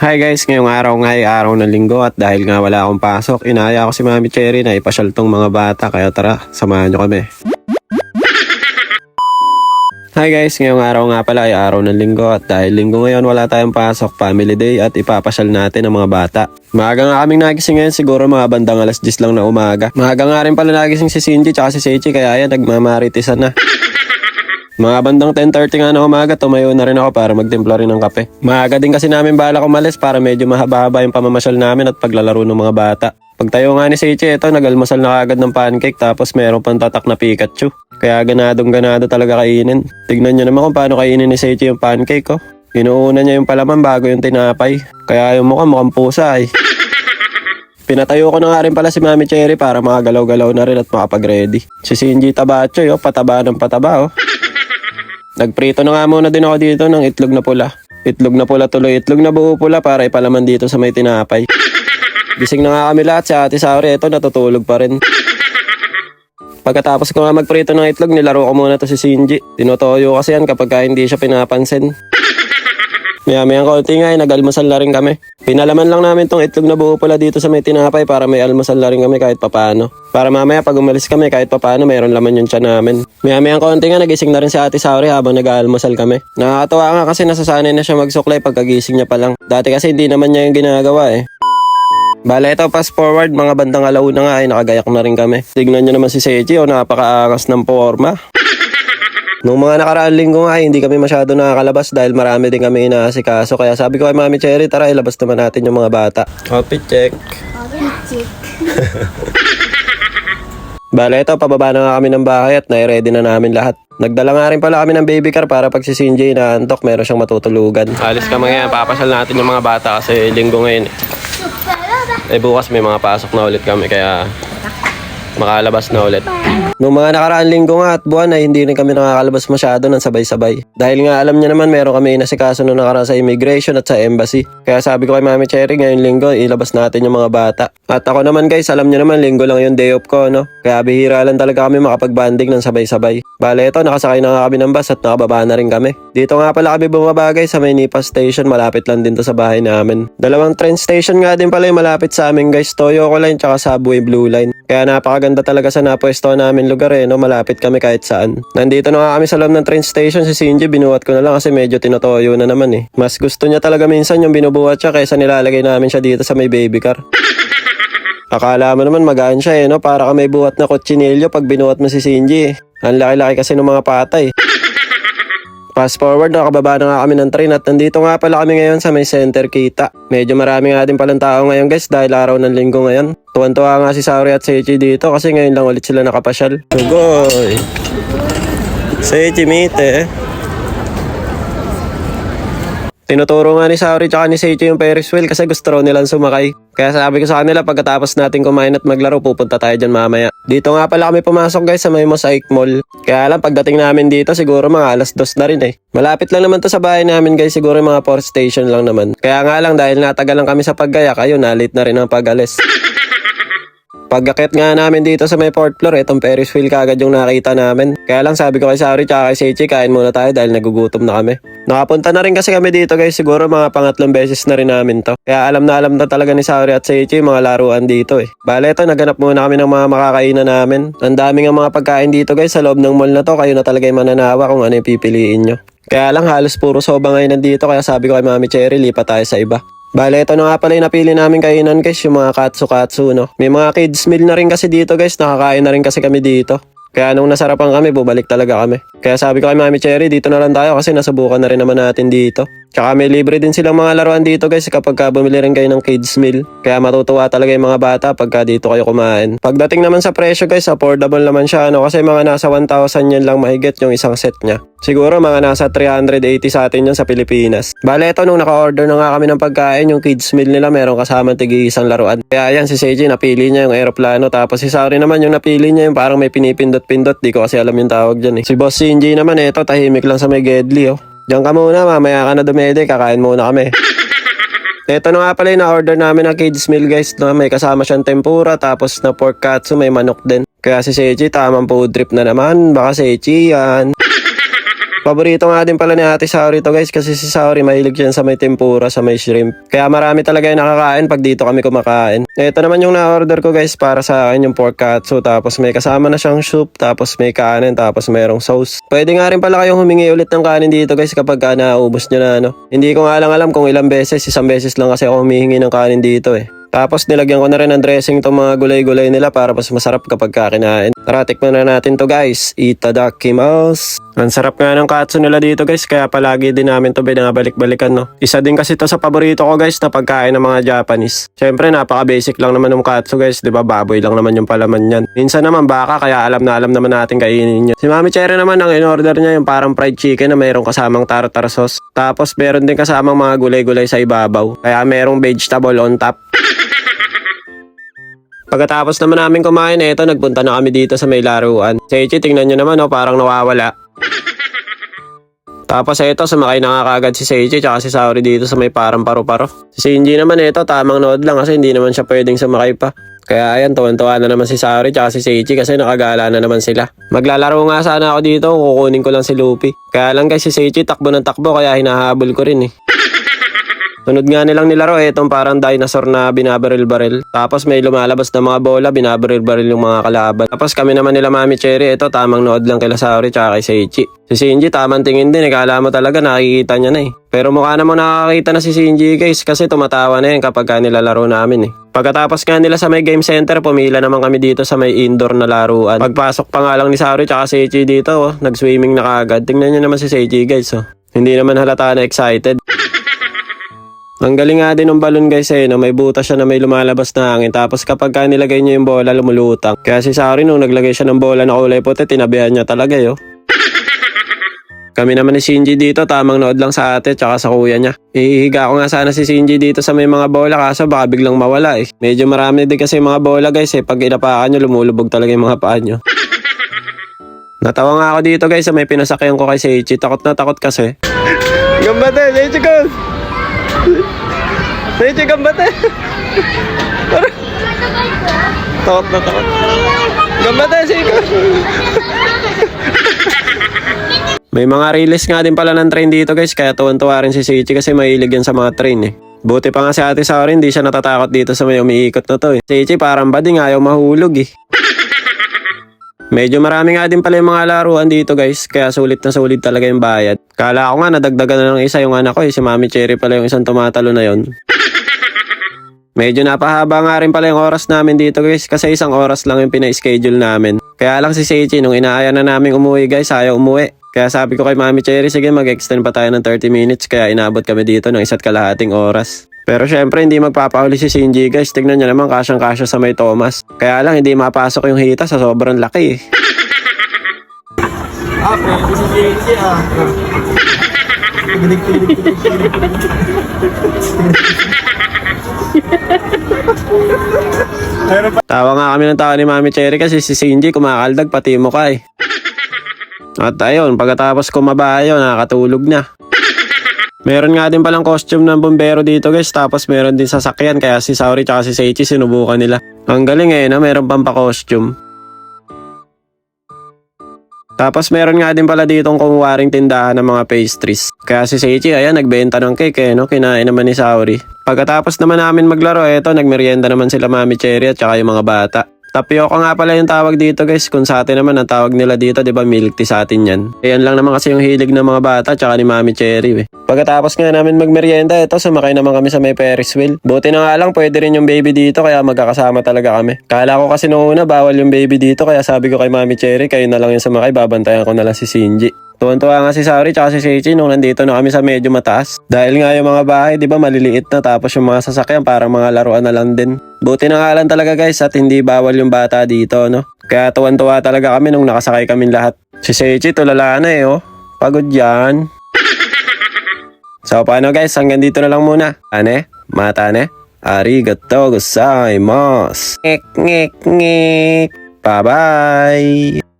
Hi guys, ngayong araw nga ay araw ng linggo at dahil nga wala akong pasok, inaya ko si Mami Cherry na ipasyal tong mga bata kaya tara, samahan nyo kami. Hi guys, ngayong araw nga pala ay araw ng linggo at dahil linggo ngayon wala tayong pasok, family day at ipapasyal natin ang mga bata. Maaga nga kaming nagising ngayon, siguro mga bandang alas 10 lang na umaga. Maaga nga rin pala nagising si Cindy tsaka si Seichi kaya yan nagmamaritisan na. Mga bandang 10:30 nga na umaga, tumayo na rin ako para magtimpla rin ng kape. Maaga din kasi namin balak umalis para medyo mahaba-haba yung pamamasyal namin at paglalaro ng mga bata. Pagtayo nga ni Seichi, ito nag-almusal na kagad ng pancake tapos meron pang tatak na Pikachu. Kaya ganadong-ganado talaga kainin. Tignan nyo naman kung paano kainin ni Seichi yung pancake ko. Inuuna niya yung palaman bago yung tinapay. Kaya yung mukhang pusa ay. Pinatayo ko na nga rin pala si Mami Cherry para makagalaw-galaw na rin at makapag-ready. Si Shinji Tabacho, pataba ng pataba. Nagprito na nga muna din ako dito ng itlog na pula. Itlog na pula tuloy, itlog na buo pula para ipalaman dito sa may tinapay. Gising na nga kami lahat, si Ate Saori ito natutulog pa rin. Pagkatapos ko nga magprito ng itlog, nilaro ko muna to si Shinji. Tinutoyo kasi yan kapag hindi siya pinapansin. Maya-mayang konti nga nag-almusal na rin kami. Pinalaman lang namin tong itlog na buo pula dito sa may tinapay para may almusal na rin kami kahit papano. Para mamaya pag umalis kami kahit papano mayroon laman yung tiyan namin. Maya-mayang konti nga nagising na rin si Ate Saori habang nag-almusal kami. Nakakatawa nga kasi nasasanay na siya magsuklay pagkagising niya pa lang. Dati kasi hindi naman niya yung ginagawa eh. Bale ito, fast forward, mga bandang alauna nga ay nakagayak na rin kami. Tignan nyo naman si Seichi, napakaangas ng forma. Nung mga nakaraang linggo nga, hindi kami masyado nakakalabas dahil marami din kami inaasikaso. Kaya sabi ko kay Mami Cherry, tara ilabas naman natin yung mga bata. Outfit check. Outfit check. Bale ito, pababa na nga kami ng bahay at nai-ready na namin lahat. Nagdala nga rin pala kami ng baby car para pag si Shinji inaantok, meron siyang matutulugan. Alis kami ngayon, papasyal natin yung mga bata kasi linggo ngayon. Bukas may mga pasok na ulit kami kaya makalabas na ulit. Nung mga nakaraang linggo nga at buwan ay hindi rin kami nakakalabas masyado ng sabay-sabay. Dahil nga alam niya naman meron kami inasikaso nung nakaraan sa immigration at sa embassy. Kaya sabi ko kay Mami Cherry ngayong linggo ilabas natin yung mga bata. At ako naman guys, alam niyo naman linggo lang yung day off ko no. Kaya bihira lang talaga kami makapag-banding ng sabay-sabay. Bale ito, nakasakay na nga kami ng bus at nakababa na rin kami. Dito nga pala kami bumaba guys sa may Nipa Station, malapit lang din to sa bahay namin. Dalawang train station nga din pala yung malapit sa amin guys, Toyoko Line tsaka Subway Blue Line. Kaya napakaganda talaga sa napwesto namin lugar no, malapit kami kahit saan. Nandito na nga kami sa loob ng train station, si Shinji binuhat ko na lang kasi medyo tinotoyo na naman eh. Mas gusto niya talaga minsan yung binubuhat siya kaysa nilalagay namin siya dito sa may baby car. Akala mo naman magaan siya no, para ka may buhat na kutsinilyo pag binuhat mo si Shinji eh. Ang laki-laki kasi ng mga patay. Fast forward, nakababa na nga kami ng train at nandito nga pala kami ngayon sa may center kita. Medyo marami nga din palang tao ngayon guys dahil araw ng linggo ngayon. Tuwan-tuwa nga si Saori at Seichi dito kasi ngayon lang ulit sila nakapasyal. Sugoy! Seichi, mite. Tinuturo nga ni Saori tsaka ni Seichi yung Ferris wheel kasi gusto raw nilang sumakay. Kaya sabi ko sa kanila pagkatapos natin kumain at maglaro pupunta tayo dyan mamaya. Dito nga pala kami pumasok guys sa may Mosaic Mall. Kaya lang pagdating namin dito siguro mga alas 2 na rin eh. Malapit lang naman to sa bahay namin guys, siguro mga 4 station lang naman. Kaya nga lang dahil natagal lang kami sa paggayak, ayun nalit na rin ang pag-alis. Pag-akit nga namin dito sa may 4th floor, itong Ferris wheel kagad yung nakita namin. Kaya lang sabi ko kay Saori tsaka kay Seichi, kain muna tayo dahil nagugutom na kami. Nakapunta na rin kasi kami dito guys, siguro mga pangatlong beses na rin namin to. Kaya alam na talaga ni Saori at Seichi mga laruan dito eh. Bale ito, naganap muna kami ng mga makakainan namin. Ang dami nga mga pagkain dito guys, sa loob ng mall na to, kayo na talaga yung mananawa kung ano yung pipiliin nyo. Kaya lang halos puro soba ngayon nandito, kaya sabi ko kay Mami Cherry, lipat tayo sa iba. Bale, ito na nga pala yung napili namin kainan guys, yung mga katsu-katsu no. May mga kids meal na rin kasi dito guys, nakakain na rin kasi kami dito. Kaya nung nasarapan kami, bumalik talaga kami. Kaya sabi ko kay Mami Cherry, dito na lang tayo kasi nasubukan na rin naman natin dito. Tsaka may libre din silang mga laruan dito guys kapag bumili rin kayo ng kids meal. Kaya matutuwa talaga yung mga bata pagka dito kayo kumain. Pagdating naman sa presyo guys, affordable naman siya no, kasi mga nasa 1,000 yan lang mahigit yung isang set niya. Siguro mga nasa 380 sa atin yun sa Pilipinas. Bale ito, nung naka-order na nga kami ng pagkain, yung kids meal nila meron kasama tig-isang laruan. Kaya yan si Seichi napili niya yung aeroplano, tapos si Saori naman yung napili niya yung parang may pinipindot-pindot, di ko kasi alam yung tawag dyan eh. Si Boss Shinji naman ito, tahimik lang sa may Gedli oh. Diyan ka muna, mamaya ka na dumede, kakain muna kami. Ito na nga pala yung na-order namin ng kids meal guys, no? May kasama siyang tempura, tapos na pork katsu, may manok din. Kaya si Seichi tamang food trip na naman, baka Seichi yan. Paborito nga din pala ni Ate Saori to guys kasi si Saori mahilig yan sa may tempura, sa may shrimp. Kaya marami talaga yung nakakain pag dito kami kumakain. Ito naman yung na-order ko guys para sa akin yung pork katsu. Tapos may kasama na siyang soup, tapos may kanin, tapos mayroong sauce. Pwede nga rin pala kayong humingi ulit ng kanin dito guys kapag naubos nyo na ano. Hindi ko nga lang alam kung ilang beses, isang beses lang kasi ako humihingi ng kanin dito eh. Tapos nilagyan ko na rin ng dressing itong mga gulay-gulay nila para mas masarap kapag kakain. Tara, tikman na natin to guys. Itadakimasu. Ang sarap nga ng katsu nila dito guys, kaya palagi din namin to binabalik-balikan no. Isa din kasi to sa paborito ko guys na pagkain ng mga Japanese. Syempre napaka-basic lang naman ng katsu guys, 'di ba? Baboy lang naman yung palaman niyan. Minsan naman baka, kaya alam naman natin kainin niya. Si Mami Cherry naman ang in-order niya yung parang fried chicken na mayroong kasamang tartar sauce. Tapos meron din kasamang mga gulay-gulay sa ibabaw. Kaya mayroong vegetable on top. Pagkatapos naman namin kumain, eto nagpunta na kami dito sa may laruan. Si Ichi, tingnan nyo naman, parang nawawala. Tapos eto, sumakay na nga kagad si Seichi tsaka si Saori dito sa may parang paru-paro. Si Shinji naman eto, tamang nood lang kasi hindi naman siya pwedeng sumakay pa. Kaya ayan, tuwan-tuwa na naman si Saori tsaka si Seichi kasi nakagala na naman sila. Maglalaro nga sana ako dito, kukunin ko lang si Luffy. Kaya lang guys, si Seichi takbo ng takbo kaya hinahabol ko rin eh. Sunod nga nilang nilaro, etong parang dinosaur na binabaril-baril. Tapos may lumalabas na mga bola, binabaril-baril yung mga kalaban. Tapos kami naman nila Mami Cherry, eto tamang nood lang kila Saori tsaka kay Seichi. Si Shinji tamang tingin din, kala mo talaga nakikita niya na eh. Pero mukha namang nakakita na si Shinji guys kasi tumatawa na yan kapag nilalaro namin eh. Pagkatapos nga nila sa may game center, pumila naman kami dito sa may indoor na laruan. Pagpasok pa nga lang ni Saori tsaka Seichi dito, nag-swimming na kagad. Tingnan nyo naman si Seichi guys Hindi naman halata na excited. Ang galing nga din ng balon guys no? May butas siya na may lumalabas na hangin. Tapos kapag nilagay niya yung bola, lumulutang. Kaya si Saori nung naglagay siya ng bola na kulay puti, tinabihan niya talaga Kami naman ni Shinji dito, tamang nood lang sa ate tsaka sa kuya niya. Ihihiga ko nga sana si Shinji dito sa may mga bola kaso baka biglang mawala eh. Medyo marami din kasi mga bola guys pag inapakan nyo, lumulubog talaga yung mga paa nyo. Natawa nga ako dito guys sa may pinasakyan ko kay Seichi. Takot na takot kasi. Gambate, Seichi ko! Seichi, gambate! Takot na takot. Gambate, Seichi! May mga release nga din pala ng train dito guys, kaya tuwan-tuwa rin si Seichi kasi mahilig yan sa mga train eh. Buti pa nga si Ate Saori, hindi siya natatakot dito sa may umiikot na to eh. Seichi parang bading, ayaw mahulog eh. Medyo marami nga din pala yung mga laruan dito guys, kaya sulit na sulit talaga yung bayad. Kala ko nga nadagdagan na ng isa yung anak ko si Mami Cherry pala yung isang tumatalo na yon. Medyo napahaba nga rin pala yung oras namin dito guys kasi isang oras lang yung pina-schedule namin. Kaya lang si Seichi nung inaaya na namin umuwi guys, ayaw umuwi. Kaya sabi ko kay Mami Cherry, sige mag-extend pa tayo ng 30 minutes kaya inabot kami dito ng 1.5 oras. Pero syempre hindi magpapahuli si Shinji guys, tignan nyo naman kasyang-kasya sa may Thomas. Kaya lang hindi mapasok yung hita sa sobrang laki eh. Pwede si Shinji Tawa nga kami ng tawa ni Mami Cherry kasi si Shinji kumakaldag pati mukha eh. At ayun, pagkatapos kumaba yun, nakakatulog na. Meron nga din palang costume ng bombero dito guys, tapos meron din sasakyan kaya si Saori tsaka si Seichi sinubukan nila. Ang galing no? Meron pang pa-costume. Tapos meron nga din pala ditong kumuwaring tindahan ng mga pastries. Kaya si Seichi ayan nagbenta ng cake no? Kinain naman ni Saori. Pagkatapos naman namin maglaro, nagmerienda naman sila Mami Cherry at tsaka yung mga bata. Tapioca nga pala yung tawag dito guys, kung sa atin naman ang tawag nila dito, di ba milk tea sa atin yan. Ayan lang naman kasi yung hilig ng mga bata tsaka ni Mami Cherry Pagkatapos nga namin magmerienda, sumakay naman kami sa may Ferris wheel. Buti na nga lang pwede rin yung baby dito kaya magkakasama talaga kami. Kala ko kasi noong una bawal yung baby dito kaya sabi ko kay Mami Cherry, kayo na lang yung sumakay, babantayan ko na lang si Shinji. Tuwan-tuwa nga si Saori tsaka si Seichi nung nandito na kami sa medyo mataas. Dahil nga yung mga bahay, di ba maliliit na tapos yung mga sasakyan parang mga laruan na lang din. Buti na nga lang talaga guys at hindi bawal yung bata dito no. Kaya tuwan-tuwa talaga kami nung nakasakay kami lahat. Si Seichi tulala na Pagod yan. So paano guys, hanggang dito na lang muna. Matane, arigatou gozaimasu. Ngek ngek ngek. Bye bye.